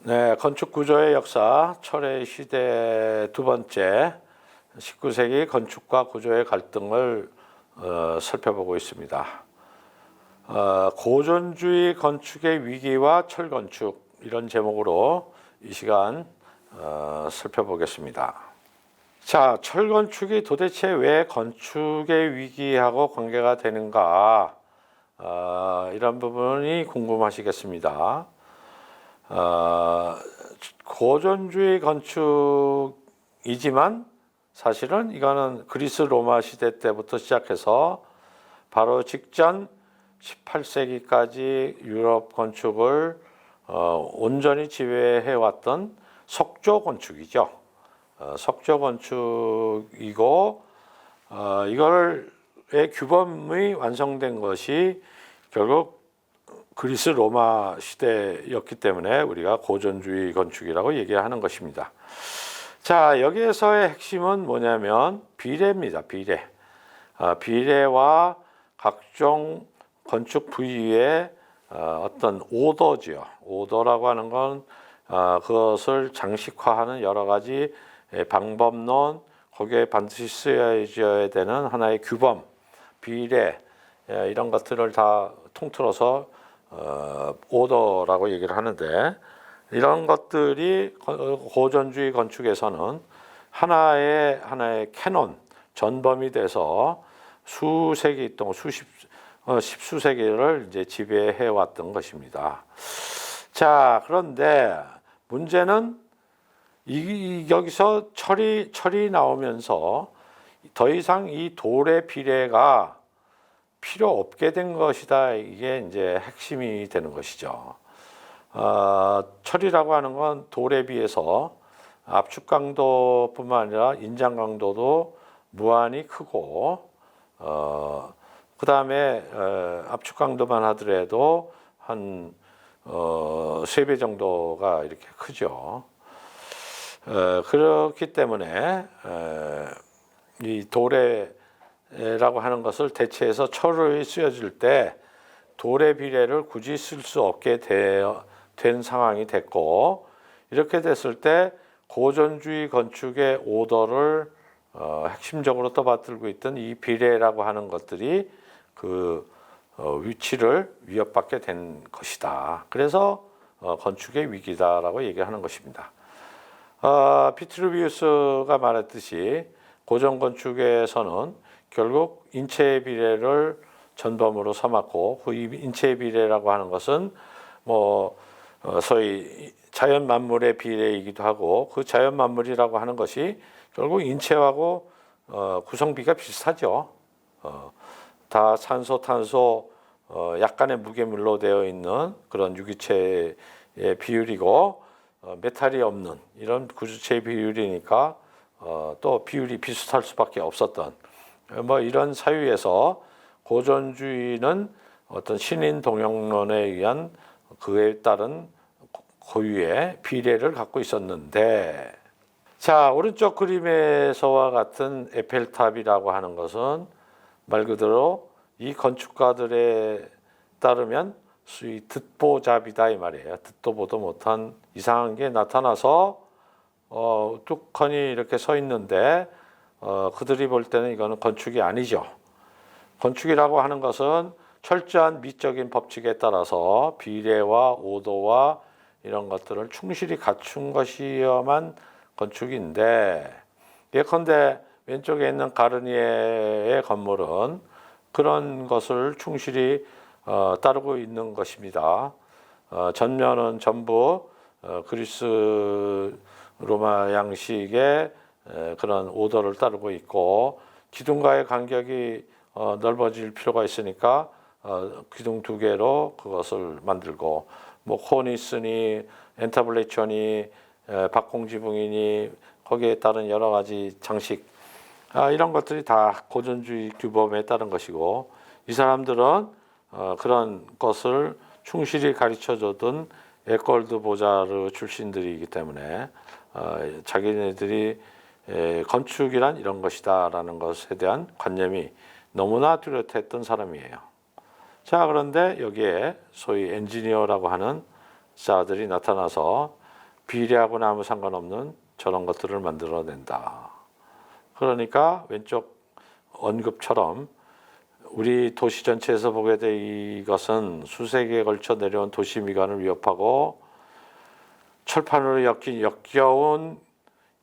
네, 건축 구조의 역사, 철의 시대 두 번째, 19세기 건축과 구조의 갈등을 살펴보고 있습니다. 고전주의 건축의 위기와 철건축, 이런 제목으로 이 시간 살펴보겠습니다. 자, 철건축이 도대체 왜 건축의 위기하고 관계가 되는가, 이런 부분이 궁금하시겠습니다. 고전주의 건축이지만 사실은 이거는 그리스 로마 시대 때부터 시작해서 바로 직전 18세기까지 유럽 건축을 온전히 지배해 왔던 석조 건축이죠. 석조 건축이고 이거의 규범이 완성된 것이 결국 그리스 로마 시대였기 때문에 우리가 고전주의 건축이라고 얘기하는 것입니다. 자, 여기에서의 핵심은 뭐냐면 비례입니다. 비례. 비례와 각종 건축 부위의 어떤 오더지요. 오더라고 하는 건 그것을 장식화하는 여러 가지 방법론, 거기에 반드시 쓰여져야 되는 하나의 규범, 비례, 이런 것들을 다 통틀어서 오더라고 얘기를 하는데, 이런 것들이 고전주의 건축에서는 하나의 캐논, 전범이 돼서 수세기 동안 십수세기를 이제 지배해 왔던 것입니다. 자, 그런데 문제는 여기서 철이 나오면서 더 이상 이 돌의 비례가 필요 없게 된 것이다. 이게 이제 핵심이 되는 것이죠. 철이라고 하는 건 돌에 비해서 압축 강도뿐만 아니라 인장 강도도 무한히 크고, 그 다음에 압축 강도만 하더라도 한 3배 정도가 이렇게 크죠. 그렇기 때문에 이 돌에라고 하는 것을 대체해서 철을 쓰여질 때 돌의 비례를 굳이 쓸 수 없게 된 상황이 됐고, 이렇게 됐을 때 고전주의 건축의 오더를 핵심적으로 떠받들고 있던 이 비례라고 하는 것들이 그 위치를 위협받게 된 것이다. 그래서 건축의 위기다라고 얘기하는 것입니다. 비트루비우스가 말했듯이 고전 건축에서는 결국 인체의 비례를 전범으로 삼았고, 그 인체의 비례라고 하는 것은 소위 자연 만물의 비례이기도 하고, 그 자연 만물이라고 하는 것이 결국 인체하고 구성비가 비슷하죠. 다 산소, 탄소, 약간의 무게물로 되어 있는 그런 유기체의 비율이고, 메탈이 없는 이런 구조체의 비율이니까 또 비율이 비슷할 수밖에 없었던 이런 사유에서 고전주의는 어떤 신인 동형론에 의한 그에 따른 고유의 비례를 갖고 있었는데, 자, 오른쪽 그림에서와 같은 에펠탑이라고 하는 것은 말 그대로 이 건축가들에 따르면 수위 듣보잡이다 이 말이에요. 듣도 보도 못한 이상한 게 나타나서 뚝하니 이렇게 서 있는데 그들이 볼 때는 이거는 건축이 아니죠. 건축이라고 하는 것은 철저한 미적인 법칙에 따라서 비례와 오도와 이런 것들을 충실히 갖춘 것이어야만 건축인데, 예컨대 왼쪽에 있는 가르니에의 건물은 그런 것을 충실히 따르고 있는 것입니다. 전면은 전부 그리스 로마 양식의 그런 오더를 따르고 있고, 기둥과의 간격이 넓어질 필요가 있으니까 기둥 2개로 그것을 만들고, 코니스니 엔타블레이션이 박공지붕이니 거기에 따른 여러 가지 장식, 이런 것들이 다 고전주의 규범에 따른 것이고, 이 사람들은 그런 것을 충실히 가르쳐줬던 에콜드 보자르 출신들이기 때문에 자기네들이 건축이란 이런 것이다라는 것에 대한 관념이 너무나 뚜렷했던 사람이에요. 자, 그런데 여기에 소위 엔지니어라고 하는 자들이 나타나서 비례하고는 아무 상관없는 저런 것들을 만들어낸다. 그러니까 왼쪽 언급처럼 우리 도시 전체에서 보게 될 이것은 수세기에 걸쳐 내려온 도시 미관을 위협하고 철판으로 엮인 역겨운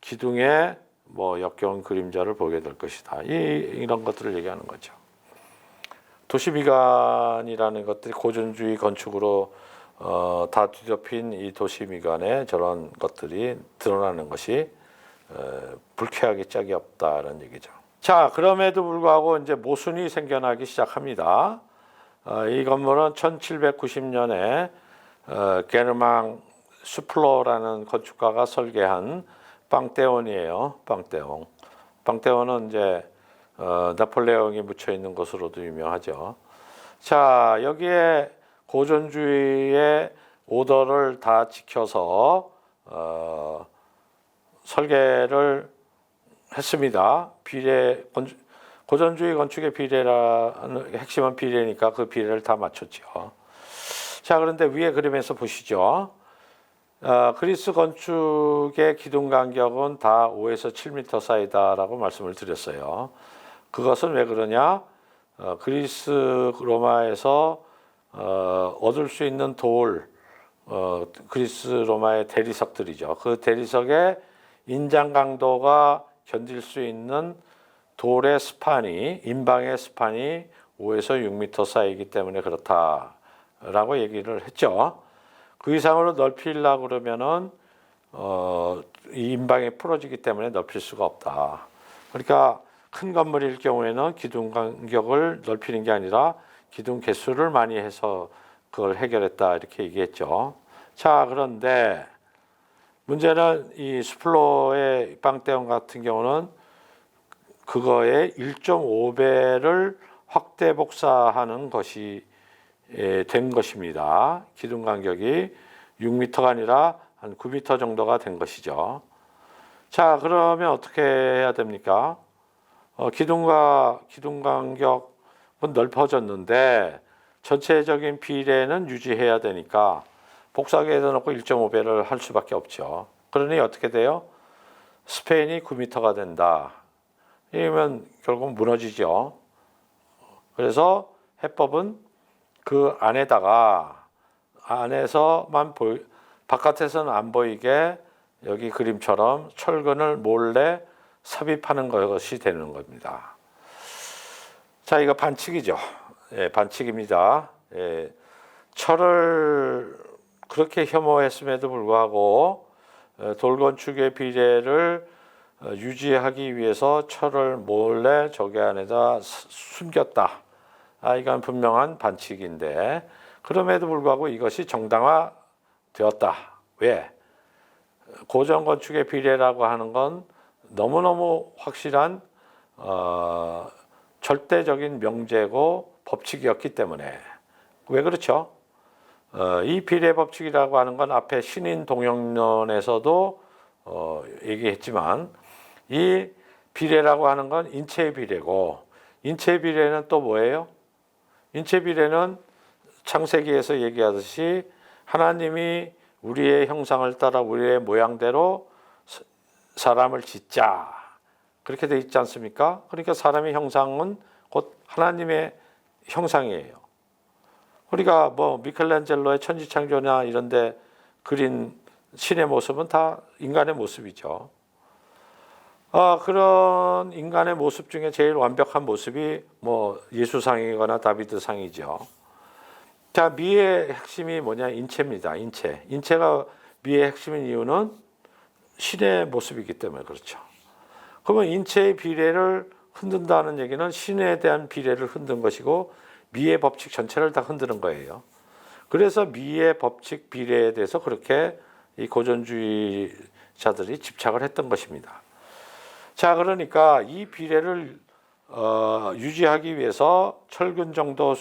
기둥에 역겨운 그림자를 보게 될 것이다. 이런 것들을 얘기하는 거죠. 도시 미관이라는 것들이 고전주의 건축으로 다 뒤덮인 이 도시 미관에 저런 것들이 드러나는 것이 불쾌하기 짝이 없다는 얘기죠. 자, 그럼에도 불구하고 이제 모순이 생겨나기 시작합니다. 이 건물은 1790년에 게르망 수플로라는 건축가가 설계한 빵테온이에요. 빵테온. 빵테온은 이제 나폴레옹이 묻혀 있는 것으로도 유명하죠. 자, 여기에 고전주의의 오더를 다 지켜서 설계를 했습니다. 고전주의 건축의 비례라는 핵심은 비례니까 그 비례를 다 맞췄죠. 자, 그런데 위에 그림에서 보시죠. 그리스 건축의 기둥 간격은 다 5에서 7m 사이다라고 말씀을 드렸어요. 그것은 왜 그러냐? 그리스 로마에서 얻을 수 있는 돌, 그리스 로마의 대리석들이죠. 그 대리석의 인장 강도가 견딜 수 있는 돌의 스판이, 인방의 스판이 5에서 6m 사이이기 때문에 그렇다라고 얘기를 했죠. 그 이상으로 넓히려고 그러면은 이 인방이 풀어지기 때문에 넓힐 수가 없다. 그러니까 큰 건물일 경우에는 기둥 간격을 넓히는 게 아니라 기둥 개수를 많이 해서 그걸 해결했다 이렇게 얘기했죠. 자, 그런데 문제는 이 수플로의 빵테온 같은 경우는 그거의 1.5배를 확대 복사하는 것이 된 것입니다. 기둥 간격이 6m가 아니라 한 9m 정도가 된 것이죠. 자, 그러면 어떻게 해야 됩니까? 기둥 간격은 넓어졌는데 전체적인 비례는 유지해야 되니까 복사기에다 놓고 1.5배를 할 수밖에 없죠. 그러니 어떻게 돼요? 스팬이 9m가 된다. 이러면 결국 무너지죠. 그래서 해법은 그 안에서만 바깥에서는 안 보이게 여기 그림처럼 철근을 몰래 삽입하는 것이 되는 겁니다. 자, 이거 반칙이죠. 반칙입니다. 철을 그렇게 혐오했음에도 불구하고 돌건축의 비례를 유지하기 위해서 철을 몰래 저기 안에다 숨겼다. 이건 분명한 반칙인데 그럼에도 불구하고 이것이 정당화되었다. 왜? 고전 건축의 비례라고 하는 건 너무너무 확실한 절대적인 명제고 법칙이었기 때문에. 왜 그렇죠? 이 비례 법칙이라고 하는 건 앞에 신인 동영론에서도 얘기했지만 이 비례라고 하는 건 인체의 비례고 인체의 비례는 또 뭐예요? 인체 비례는 창세기에서 얘기하듯이 하나님이 우리의 형상을 따라 우리의 모양대로 사람을 짓자 그렇게 돼 있지 않습니까? 그러니까 사람의 형상은 곧 하나님의 형상이에요. 우리가 미켈란젤로의 천지창조나 이런데 그린 신의 모습은 다 인간의 모습이죠. 그런 인간의 모습 중에 제일 완벽한 모습이 예수상이거나 다비드상이죠. 자, 미의 핵심이 뭐냐? 인체입니다. 인체가 미의 핵심인 이유는 신의 모습이기 때문에 그렇죠. 그러면 인체의 비례를 흔든다는 얘기는 신에 대한 비례를 흔든 것이고 미의 법칙 전체를 다 흔드는 거예요. 그래서 미의 법칙 비례에 대해서 그렇게 이 고전주의자들이 집착을 했던 것입니다. 자, 그러니까 이 비례를 유지하기 위해서 철근 정도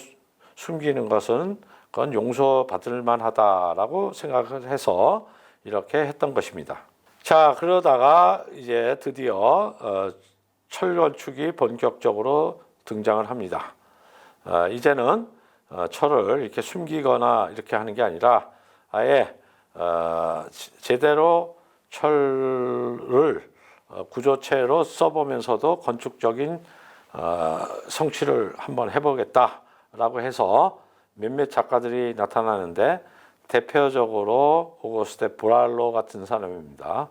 숨기는 것은 그건 용서받을 만하다라고 생각을 해서 이렇게 했던 것입니다. 자, 그러다가 이제 드디어 철건축이 본격적으로 등장을 합니다. 이제는 철을 이렇게 숨기거나 이렇게 하는 게 아니라 아예 제대로 철을 구조체로 써보면서도 건축적인 성취를 한번 해보겠다라고 해서 몇몇 작가들이 나타나는데 대표적으로 오거스테 브랄로 같은 사람입니다.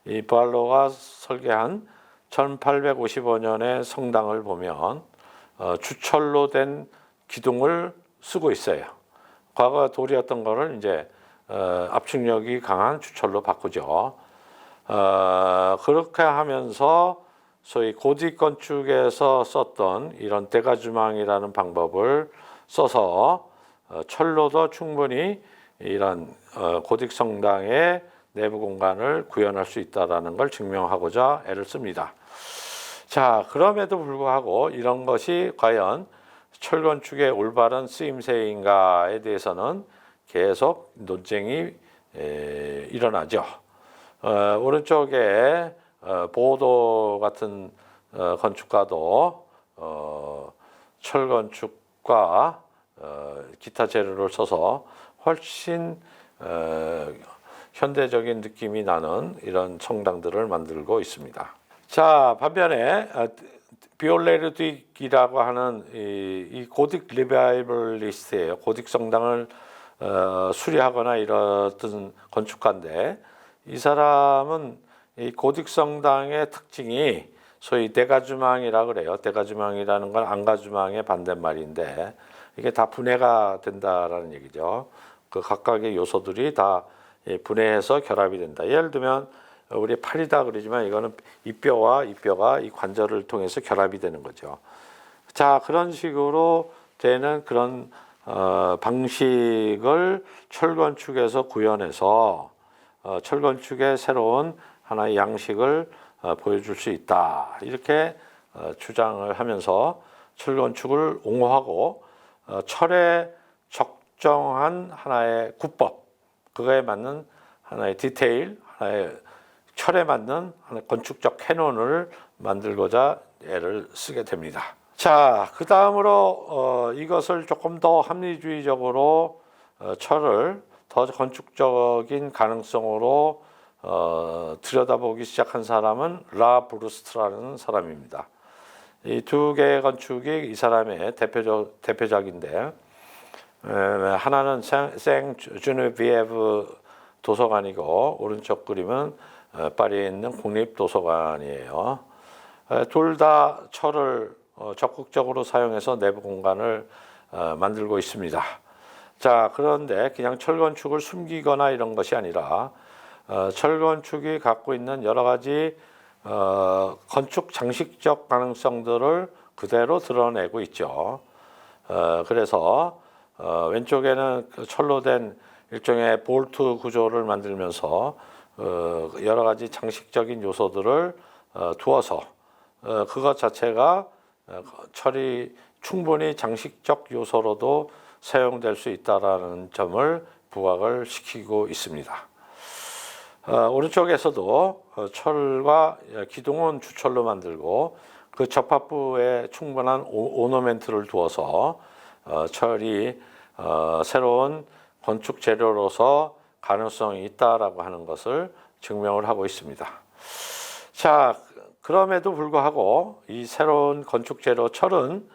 이 브랄로가 설계한 1855년의 성당을 보면 주철로 된 기둥을 쓰고 있어요. 과거 돌이었던 거를 이제 압축력이 강한 주철로 바꾸죠. 그렇게 하면서 소위 고딕 건축에서 썼던 이런 대가주망이라는 방법을 써서 철로도 충분히 이런 고딕 성당의 내부 공간을 구현할 수 있다는 걸 증명하고자 애를 씁니다. 자, 그럼에도 불구하고 이런 것이 과연 철건축의 올바른 쓰임새인가에 대해서는 계속 논쟁이 일어나죠. 오른쪽에 보도 같은 건축가도 철건축과 기타 재료를 써서 훨씬 현대적인 느낌이 나는 이런 성당들을 만들고 있습니다. 자, 반면에 비올레르딕이라고 하는 이 고딕 리바이벌리스트예요. 고딕 성당을 수리하거나 이랬던 건축가인데 이 사람은 이 고딕 성당의 특징이 소위 대가주망이라고 그래요. 대가주망이라는 건 안가주망의 반대말인데 이게 다 분해가 된다라는 얘기죠. 그 각각의 요소들이 다 분해해서 결합이 된다. 예를 들면 우리 팔이다 그러지만 이거는 이 뼈와 이 뼈가 이 관절을 통해서 결합이 되는 거죠. 자, 그런 식으로 되는 그런 방식을 철건축에서 구현해서 철건축의 새로운 하나의 양식을 보여줄 수 있다. 이렇게 주장을 하면서 철건축을 옹호하고 철의 적정한 하나의 구법, 그거에 맞는 하나의 디테일, 하나의 철에 맞는 하나의 건축적 캐논을 만들고자 애를 쓰게 됩니다. 자, 그 다음으로 이것을 조금 더 합리주의적으로 철을 더 건축적인 가능성으로 들여다보기 시작한 사람은 라 브루스트라는 사람입니다. 이 두 개의 건축이 이 사람의 대표작인데 하나는 생 주네비에브 도서관이고 오른쪽 그림은 파리에 있는 국립도서관이에요. 둘 다 철을 적극적으로 사용해서 내부 공간을 만들고 있습니다. 자, 그런데 그냥 철건축을 숨기거나 이런 것이 아니라 철건축이 갖고 있는 여러 가지 건축 장식적 가능성들을 그대로 드러내고 있죠. 그래서 왼쪽에는 철로 된 일종의 볼트 구조를 만들면서 여러 가지 장식적인 요소들을 두어서 그것 자체가 철이 충분히 장식적 요소로도 사용될 수 있다는 점을 부각을 시키고 있습니다. 오른쪽에서도 철과 기둥은 주철로 만들고 그 접합부에 충분한 오너멘트를 두어서 철이 새로운 건축 재료로서 가능성이 있다라고 하는 것을 증명을 하고 있습니다. 자, 그럼에도 불구하고 이 새로운 건축 재료 철은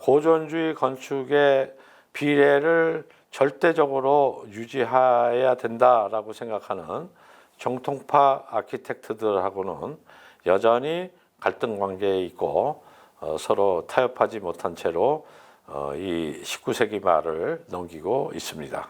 고전주의 건축의 비례를 절대적으로 유지해야 된다라고 생각하는 정통파 아키텍트들하고는 여전히 갈등 관계에 있고 서로 타협하지 못한 채로 이 19세기 말을 넘기고 있습니다.